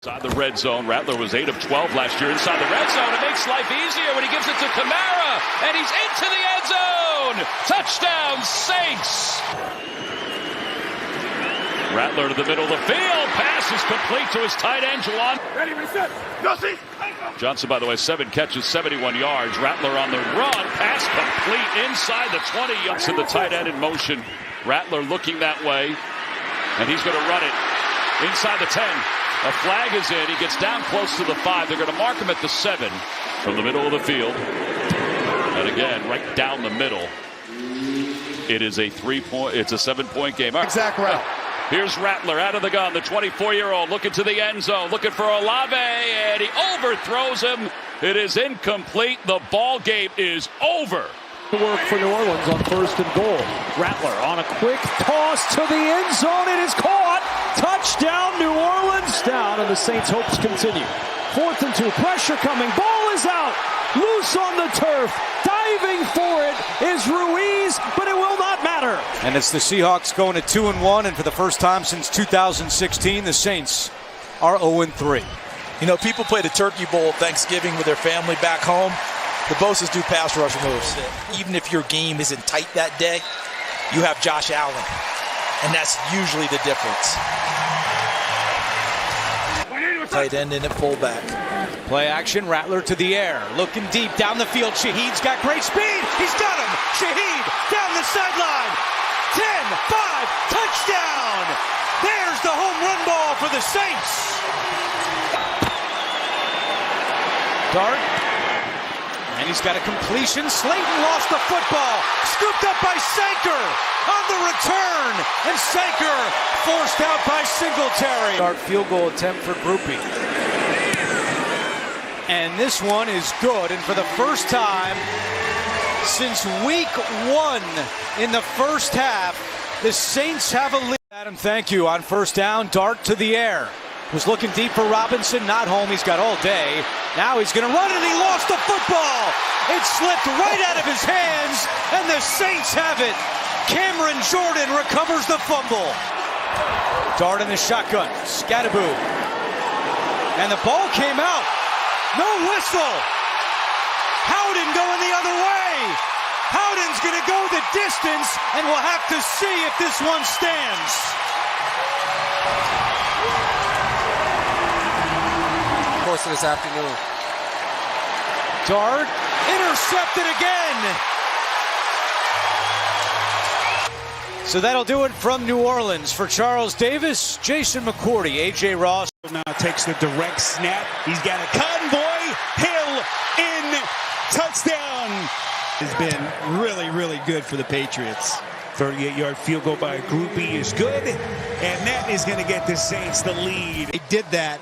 Inside the red zone, Rattler was 8 of 12 last year inside the red zone. It makes life easier when he gives it to Kamara, and he's into the end zone. Touchdown, Saints. Rattler to the middle of the field. Pass is complete to his tight end, Jelon. Ready, reset. Gussie. Johnson, by the way, 7 catches, 71 yards. Rattler on the run. Pass complete inside the 20 yards. To the tight end in motion. Rattler looking that way, and he's going to run it inside the 10. A flag is in. He gets down close to the 5. They're going to mark him at the 7 from the middle of the field. And again, right down the middle. It is a 7-point game. Exact route. Here's Rattler out of the gun, the 24-year-old looking to the end zone, looking for Olave, and he overthrows him. It is incomplete. The ball game is over. Work for New Orleans on 1st and goal. Rattler on a quick toss to the end zone. It is caught. Touchdown, New Orleans. Down, and the Saints' hopes continue. 4th and 2. Pressure coming. Ball is out. Loose on the turf. Diving for it is Ruiz, but it will not matter. And it's the Seahawks going to 2-1, and for the first time since 2016, the Saints are 0-3. You know, people play the Turkey Bowl Thanksgiving with their family back home. The Bosa's do pass rush moves. Even if your game isn't tight that day, you have Josh Allen, and that's usually the difference. Tight end in at fullback. Play action, Rattler to the air, looking deep down the field. Shaheed's got great speed. He's got him. Shaheed down the sideline. 10-5, touchdown. There's the home run ball for the Saints. Dart. And he's got a completion. Slayton lost the football. Scooped up by Sanker on the return. And Sanker forced out by Singletary. Dart field goal attempt for Groupie. And this one is good. And for the first time since week 1 in the first half, the Saints have a lead. Adam, thank you. On 1st down, Dart to the air. Was looking deep for Robinson, not home. He's got all day. Now he's going to run, and he lost the football. It slipped right out of his hands, and the Saints have it. Cameron Jordan recovers the fumble. Dart in the shotgun. Scattaboo. And the ball came out. No whistle. Howden going the other way. Howden's going to go the distance, and we'll have to see if this one stands. Course of this afternoon. Dart intercepted again. So that'll do it from New Orleans. For Charles Davis, Jason McCourty, A.J. Ross. Now takes the direct snap. He's got a convoy. Hill in. Touchdown. Has been really, really good for the Patriots. 38-yard field goal by Groupie is good. And that is going to get the Saints the lead. They did that.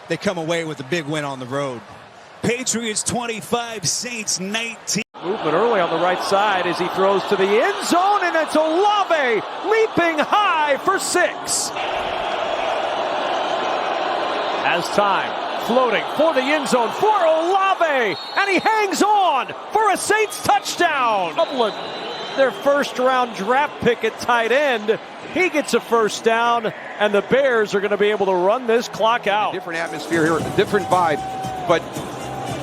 They come away with a big win on the road. Patriots 25, Saints 19. Movement early on the right side as he throws to the end zone, and it's Olave leaping high for 6. As time floating for the end zone for Olave, and he hangs on for a Saints touchdown. Dublin, their first-round draft pick at tight end. He gets a 1st down, and the Bears are going to be able to run this clock out. Different atmosphere here, a different vibe, but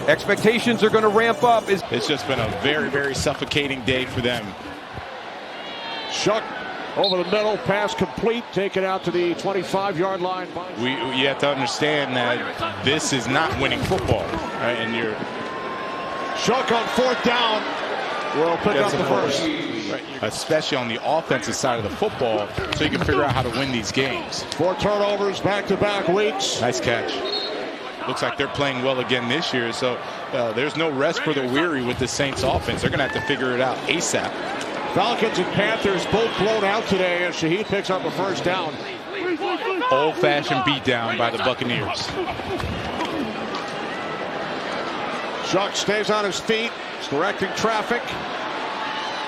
expectations are going to ramp up. It's just been a very, very suffocating day for them. Shuck over the middle, pass complete, taken out to the 25-yard line. You have to understand that this is not winning football, right? And you're Shuck on 4th down. Will pick up the first. Right. Especially on the offensive side of the football, so you can figure out how to win these games. 4 turnovers back-to-back weeks. Nice catch. Looks like they're playing well again this year, so there's no rest for the weary with the Saints offense. They're going to have to figure it out ASAP. Falcons and Panthers both blown out today as Shaheed picks up a 1st down. Old-fashioned beatdown by the Buccaneers. Shuck stays on his feet. He's directing traffic.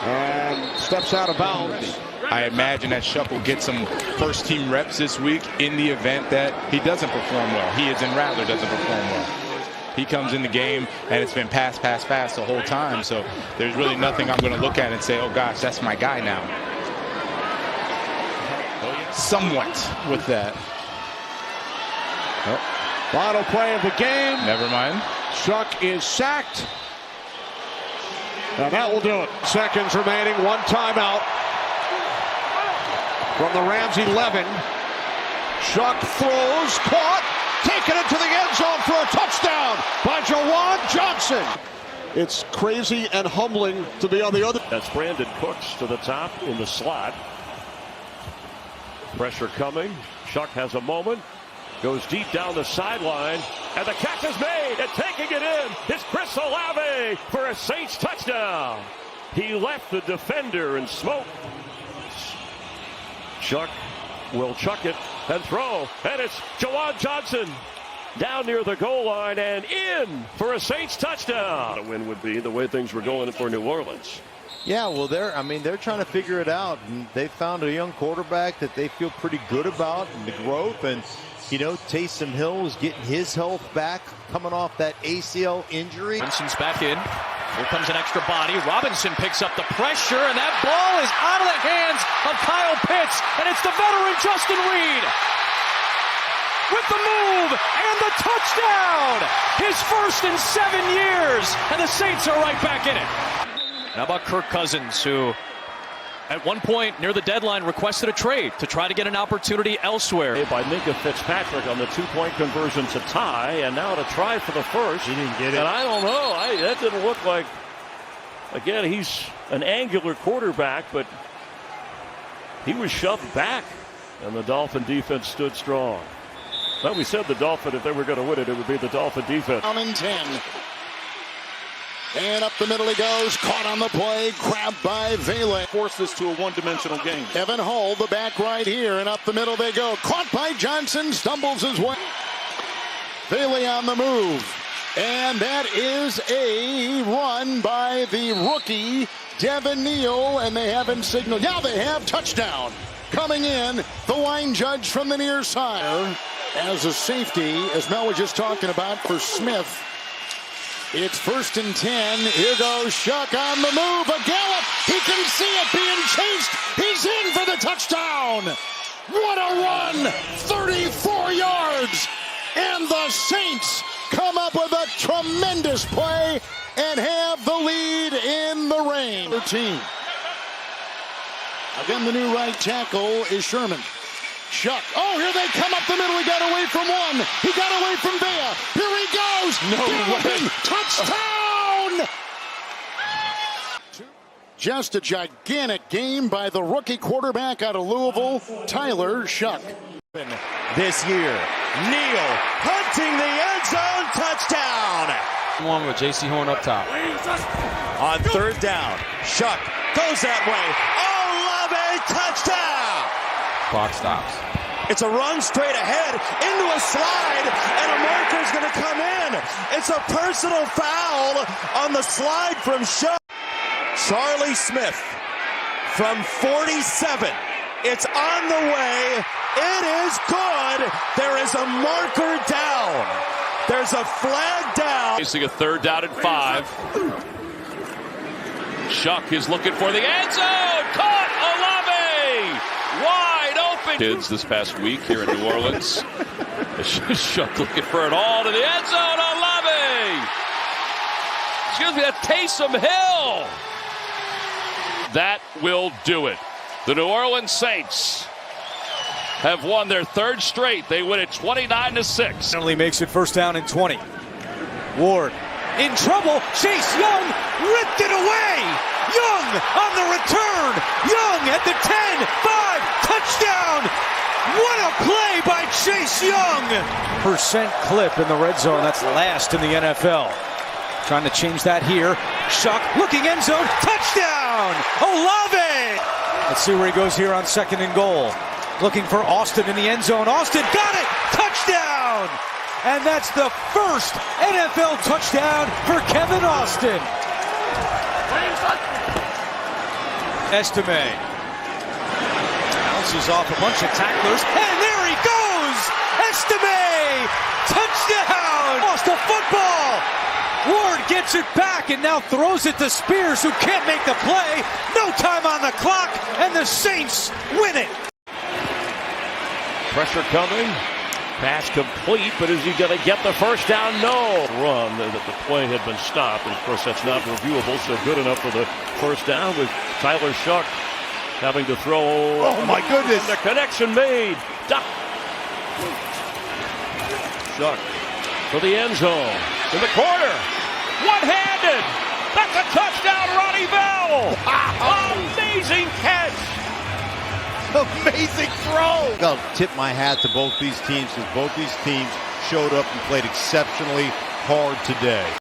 And steps out of bounds. I imagine that Shuck will get some first-team reps this week in the event that he doesn't perform well. He is in Rattler doesn't perform well. He comes in the game, and it's been pass the whole time. So there's really nothing I'm going to look at and say, oh, gosh, that's my guy now. Somewhat with that. Oh. Final play of the game. Never mind. Shuck is sacked. And that will do it. Seconds remaining, one timeout. From the Rams 11. Shuck throws, caught, taken into the end zone for a touchdown by Jawan Johnson. It's crazy and humbling to be on the other. That's Brandon Cooks to the top in the slot. Pressure coming. Shuck has a moment. Goes deep down the sideline. And the catch is made. And taking it in is Chris Olave for a Saints touchdown. He left the defender in smoke. Shuck will chuck it and throw. And it's Jawan Johnson down near the goal line and in for a Saints touchdown. A win would be the way things were going for New Orleans. Yeah, well, they're trying to figure it out. And they found a young quarterback that they feel pretty good about and the growth. And, you know, Taysom Hill is getting his health back coming off that ACL injury. Robinson's back in. Here comes an extra body. Robinson picks up the pressure, and that ball is out of the hands of Kyle Pitts. And it's the veteran Justin Reed with the move and the touchdown. His first in 7 years, and the Saints are right back in it. How about Kirk Cousins, who at one point near the deadline requested a trade to try to get an opportunity elsewhere. By Minkah Fitzpatrick on the two-point conversion to tie, and now to try for the first. He didn't get it. And I don't know. That didn't look like. Again, he's an angular quarterback, but he was shoved back, and the Dolphin defense stood strong. Well, we said the Dolphin, if they were going to win it, it would be the Dolphin defense. Down in 10. And up the middle he goes, caught on the play, grabbed by Vele. Force this to a one-dimensional game. Evan Hull, the back right here, and up the middle they go. Caught by Johnson, stumbles his way. Vele on the move. And that is a run by the rookie, Devin Neal, and they haven't signaled. Now they have touchdown. Coming in, the line judge from the near side. As a safety, as Mel was just talking about for Smith. It's 1st and 10. Here goes Shuck on the move. A gallop. He can see it being chased. He's in for the touchdown. What a run. 34 yards. And the Saints come up with a tremendous play and have the lead in the rain. 13. Again, the new right tackle is Sherman. Shuck. Oh, here they come up the middle. He got away from one. He got away from Vea. Here he goes. No way. Touchdown! Just a gigantic game by the rookie quarterback out of Louisville, Tyler Shuck. This year, Neal hunting the end zone, touchdown. One with J.C. Horn up top. On 3rd down, Shuck goes that way. Olave, touchdown. Clock stops. It's a run straight ahead into a slide, and a marker's going to come in. It's a personal foul on the slide from Shuck. Charlie Smith from 47. It's on the way. It is good. There is a marker down. There's a flag down. Facing a 3rd down and 5. Shuck is looking for the end zone. Caught Olave. Wide open. Kids this past week here in New Orleans. Shuck looking for it all to the end zone. Olave. Excuse me, that's Taysom Hill. That will do it. The New Orleans Saints have won their 3rd straight. They win it 29-6. Finally makes it 1st down and 20. Ward in trouble. Chase Young ripped it away. Young on the return. Young at the 10, 5, touchdown. What a play by Chase Young. Percent clip in the red zone. That's last in the NFL. Trying to change that here. Shuck looking end zone. Touchdown. Olave. Let's see where he goes here on 2nd and goal. Looking for Austin in the end zone. Austin got it. Touchdown. And that's the first NFL touchdown for Kevin Austin. Estime bounces off a bunch of tacklers, and there he goes! Estime! Touchdown! Lost the football! Ward gets it back and now throws it to Spears, who can't make the play. No time on the clock, and the Saints win it. Pressure coming. Pass complete, but is he going to get the first down? No. Run that the play had been stopped, and of course that's not reviewable, so good enough for the first down with Tyler Shough having to throw. Oh my goodness. The connection made. Shough for the end zone. In the corner. One-handed. That's a touchdown, Ronnie Bell. Amazing catch. Amazing throw. I'll tip my hat to both these teams because both these teams showed up and played exceptionally hard today.